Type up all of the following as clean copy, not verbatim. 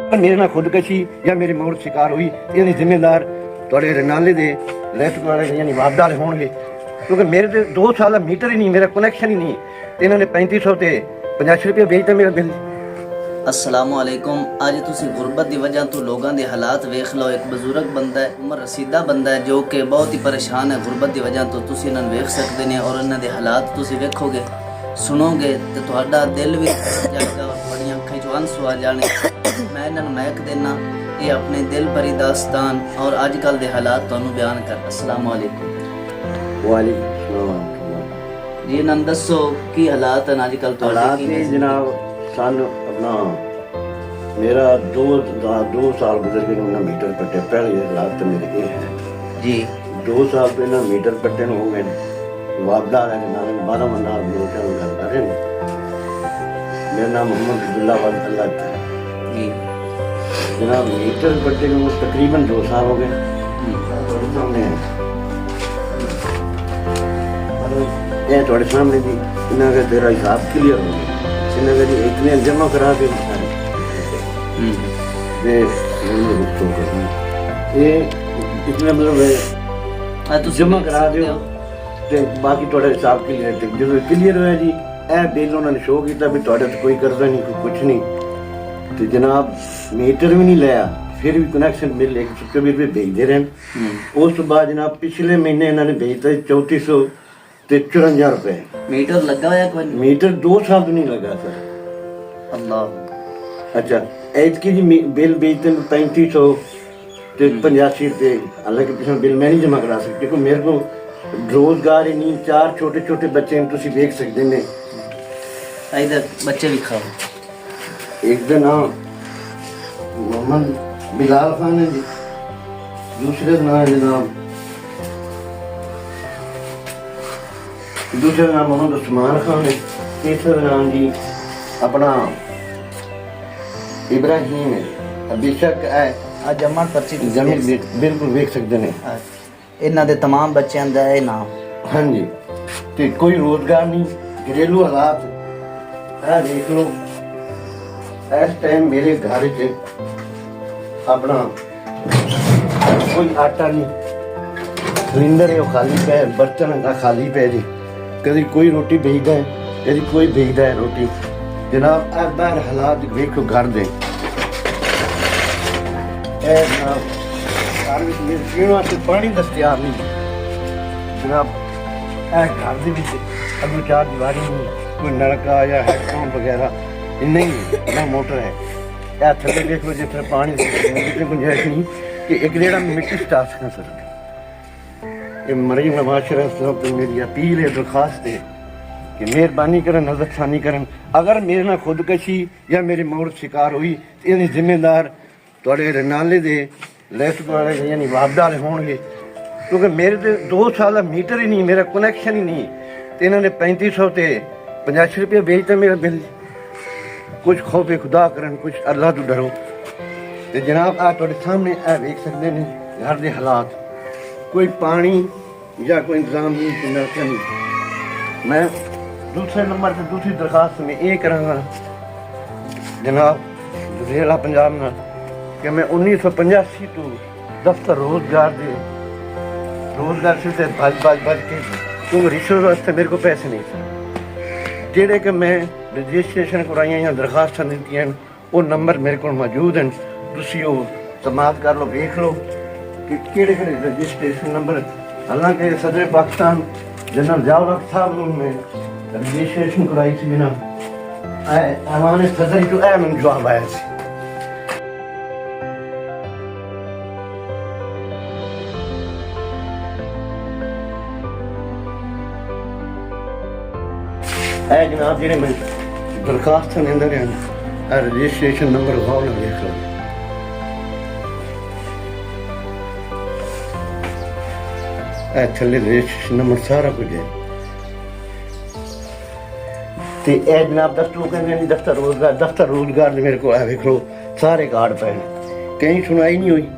मेरे नाल खुदकशी या मेरी मौत शिकार हुई ये जिम्मेदार थोड़े रनाले दे लेफ्ट वाले यानी वापदार होंगे क्योंकि मेरे तो 2 साल का मीटर ही नहीं, मेरा कनैक्शन ही नहीं। इन्होंने 3500 ते 85 रुपये भेजता मेरा बिल। अस्सलामुअलैकुम। अज तुसी गुरबत की वजह तो लोगों के हालात वेख लो। एक बजुर्ग बंदा है, उम्र रसीदा बंदा है जो कि बहुत ही परेशान है गुरबत की वजह तो। तुसी इन्हें वेख सकते हैं और इन्हों के हालात तुसी वेखोगे सुनोगे तो तुहाडा दिल भी जाएगा और बड़ी अखां चों आंसू आ जाने। मैं इन्होंने महक देना ये अपने दिल भरी दास्तान और अजकल के हालात तुहानू बयान कर। अस्सलामुअलैकुम। वालेकुम जी इन्होंने दसो की हालात हैं अजकल हालात ने जनाब सन अपना मेरा 2 साल गुजर गए ना मीटर पट्टे। पहले हालात तो मेरे ये हैं जी 2 साल पहले मीटर पट्टे हो गए वापदा है नाल 12 मंडा लोग गल कर रहे हैं। मेरा नाम मोहम्मद अब्दुल्ला वाला है जी जनाब। मीटर पट्टे को तकरीबन 2 साल हो गए सामने ये थोड़े सामने भी इन्हें का तेरा हिसाब क्लियर हो गया। इन्हें का एक ने जमा करा के ये इतने मतलब जमा करा दो ते बाकी थोड़ा हिसाब क्लियर जो क्लियर होया जी ए बिल उन्होंने शो किया भी थोड़े तो कोई करदा नहीं कोई कुछ नहीं। तो जनाब मीटर भी नहीं लिया फिर भी कनैक्शन बिल 124 रुपये भेजते रहे। उस बाद जनाब पिछले महीने इन्होंने भेजता 3454 रुपये। मीटर लगा हुआ कोई मीटर 2 साल तो नहीं लगा सर। अल्लाह। अच्छा ऐतकी जी बिल भेजते 3500 ते 85 रुपये। हालांकि पिछले बिल मैं नहीं जमा करा सकती क्योंकि मेरे को रोजगार ही नहीं। 4 छोटे छोटे बच्चे हैं तुम देख सकते हैं। इधर बच्चे भी खाओ। एक दिन हाँ मोहम्मद बिलाल खान है जी, दूसरे नाम जनाब दूसरा नाम मोहम्मद उस्मान खान है, तीसरा नाम जी अपना इब्राहिम है। बेशक है जमा पर्ची जमीन बिल्कुल वेख सकते हैं। इन्हों के तमाम बच्चों का ये नाम। हाँ जी तो कोई रोजगार नहीं घरेलू हालात है देख लो। इस टाइम मेरे घर च अपना कोई आटा नहीं, सिलेंडर है वो खाली पे, बर्तन का खाली पे जी। कभी कोई रोटी भेजता है कभी कोई भेजता है रोटी। जनाब बाहर हालात वेखो घर दे जनाब पीने वास्ते पानी दस्तियाब नहीं जनाब। घर के अगू 4 दीवारी नहीं, कोई नलका या हैडपम्प वगैरह नहीं ना मोटर है। यह थले देखो जितने पानी की गुंजाइश नहीं कि एक जेड़ा मिट्टी सटा सकें सर। ये मरीम नवाज शरीफ साहब तो मेरी अपील है दरखास्त है कि मेहरबानी करें नजरसानी करें। अगर मेरे ना खुदकशी या मेरी मौत शिकार हुई तो ये जिम्मेदार थोड़े रनाले दे लेफ्ट वाले यानी वापदार होंगे क्योंकि मेरे तो 2 साल का मीटर ही नहीं, मेरा कनैक्शन ही नहीं। तो इन्होंने 3500 ते 85 रुपये भेजता मेरा बिल। कुछ खौफ खुदा करन कुछ अल्लाह तो डरो। तो जनाब आ थोड़े सामने ए देख सकते हैं घर के हालात। कोई पानी या कोई इंतजाम नहीं, कोई नलका नहीं। मैं दूसरे नंबर पर दूसरी दरखास्त में ये करांगा जनाब जिला पंजाब ना कि मैं 1985 तो दफ्तर रोजगार से बज के क्योंकि रिश्वत वास्ते मेरे को पैसे नहीं थे जेड़े कि मैं रजिस्ट्रेशन कराइया या दरखास्त दी वो नंबर मेरे को मौजूद हैं। तुसी वो समाप्त कर लो देख लो कि केड़े रजिस्ट्रेशन नंबर। हालांकि सदर पाकिस्तान जनरल ज़ियाउल साहब में रजिस्ट्रेशन कराई थी बिना ऐवान सदर जो मैंने जवाब आया थी। जनाब जेडे मैं दरखास्त अंदर रजिस्ट्रेशन नंबर गौर ना देख लो। थले रजिस्ट्रेशन नंबर सारा कुछ है। तो यह जनाब दफ्तर रोजगार मेरे को वेख लो सारे कार्ड पे कहीं सुनाई नहीं हुई।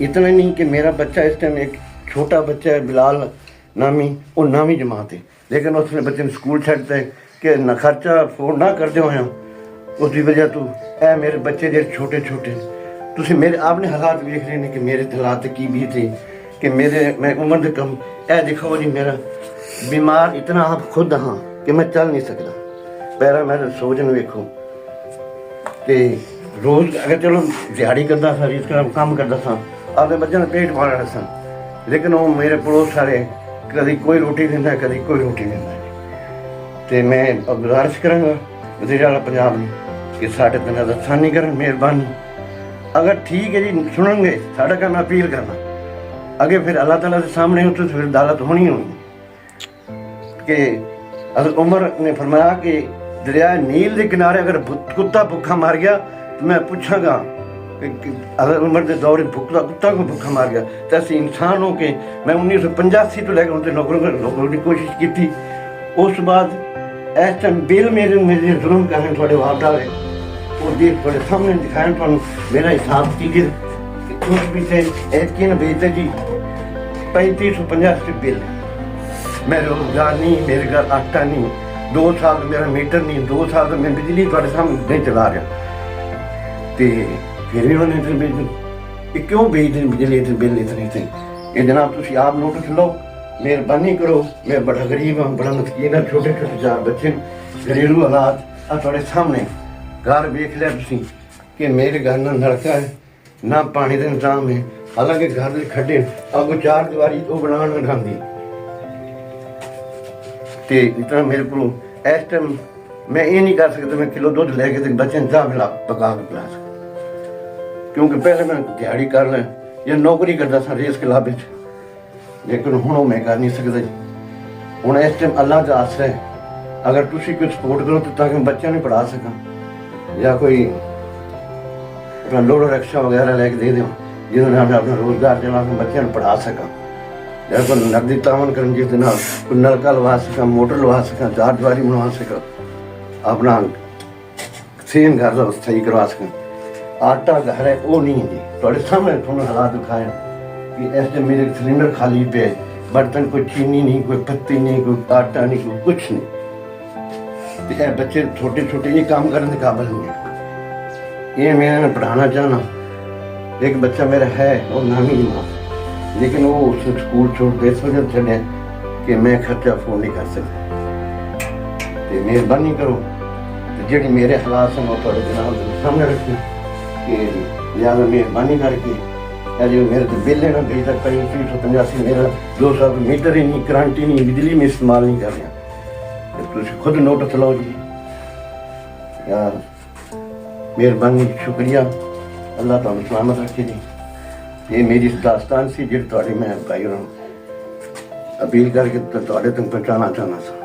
इतना नहीं कि मेरा बच्चा इस टाइम एक छोटा बच्चा है बिलाल नामी, वो नामी जमात है लेकिन उसने बच्चे स्कूल छड्डते कि न खर्चा फोन ना करते हो उसकी वजह तो ਇਹ ਮੇਰੇ ਬੱਚੇ ਜਿਹੜੇ ਛੋਟੇ ਛੋਟੇ, ਤੁਸੀਂ ਮੇਰੇ ਆਪਣੇ ਹਾਲਾਤ ਵੇਖ ਰਹੇ ਨੇ ਕਿ ਮੇਰੇ ਹਾਲਾਤ ਕੀ ਬੀਤੇ ਕਿ मैं उम्र ਦੇ कम ਇਹ देखो जी मेरा बीमार इतना आप खुद हाँ कि मैं चल नहीं सकता, पैरा मेरा सोजन वेखो। तो रोज़ अगर चलो दिहाड़ी करता था, रीत काम करता था, अपने बच्चों ने पेट मार रहा था, लेकिन वो मेरे पड़ोस वाले कभी कोई रोटी देता है, कभी कोई रोटी देता है। तो मैं गुजारिश कराँगा वज़ीर आला पंजाब ने कि साढ़े दिन दसा नहीं कर, मेहरबानी अगर ठीक है जी सुनेंगे साढ़ा का मैं अपील करना अगे फिर अल्लाह ताला के सामने हो तो फिर अदालत होनी कि अगर उमर ने फरमाया कि दरिया नील के किनारे अगर कुत्ता भूखा मार गया तो मैं पूछागा कि अगर उमर के दौर कुत्ता को भूखा मार गया तो असं इंसान हो के मैं 1985 तो लैके उनके नौकरों की कोशिश की थी। उस बाद इस टाइम बिल मेरे मेरे जुल्म कर थोड़े वापस आए और देख थोड़े सामने दिखाया थोड़ा मेरा हिसाब की कुछ भी थे ऐतकी न भेजते जी 3550 बिल, मैं रोजगार नहीं, मेरे घर आटा नहीं, 2 साल मेरा मीटर नहीं, 2 साल तो मैं बिजली थोड़े सामने नहीं चला रहा। तो फिर भी उन्होंने इतने बिल क्यों भेज दें बिजली इतने बिल इतने थे। ये जनाब तुम आप नोटिस लो, मेहरबानी करो, मैं बड़ा गरीब हाँ, बड़ा मस्कीन है, छोटे छोटे 4 बच्चे, घरेलू हालात आ थोड़े सामने घर वेख लिया तुम कि मेरे घर ना नलका है ना पानी का इंतजाम है, हालांकि घर के खड्डे अगो 4 दीवारी वो बना खाती। तो इतना मेरे को इस टाइम मैं ये नहीं कर सकता मैं किलो दूध लैके बच्चे ने चाह मिला पका के पिला सकता, क्योंकि पहले मैं दिहाड़ी कर लें या नौकरी करता था रेस के लाभ, लेकिन हूँ मैं कर नहीं सकता। हूँ इस टाइम अल्लाह का आसरा है, अगर तुम कोई सपोर्ट करो तो ताकि बच्चों ने पढ़ा सका या कोई अपना लोड़ो रिक्शा वगैरह लैके दे दूँ जिन्होंने हमें अपना रोजगार चला के बच्चों को पढ़ा सका, या कोई नकदी तावन कर जिस कोई नलका लवा सका, मोटर लवा सका, 4 दीवारी बनवा सका, अपना सेम घर का सही करवा सका। आटा घर है वो नहीं है जी, थोड़े सामने थोड़े हालात दिखाए कि ऐसे मेरे सिलेंडर खाली पे बर्तन कोई चीनी नहीं, कोई पत्ती नहीं, कोई आटा नहीं, कोई कुछ नहीं। तो ये बच्चे छोटे छोटे ये काम करने के काबिल नहीं है। ये मैं पढ़ाना चाहना, एक बच्चा मेरा है वो नामी माँ, लेकिन वो उसने स्कूल छोड़ दे वजह चले कि मैं खर्चा अफोर्ड नहीं कर सकता। तो मेहरबानी करो तो जी मेरे हालात हैं वो थोड़े जनाब सामने रखें कि लिहाजा मेहरबानी करके जो मेरे तो बिल लेना भेज तक 3550 मेरा 2 साल मीटर ही नहीं, करंट ही नहीं, बिजली में इस्तेमाल नहीं कर रहा। तो खुद नोटिस लो जी यार, मेहरबानी शुक्रिया, अल्लाह तुम सलामत रखे जी। ये मेरी दास्तान सी जी थोड़ी मैं भाई अपील करके तो पहुँचाना चाहना था।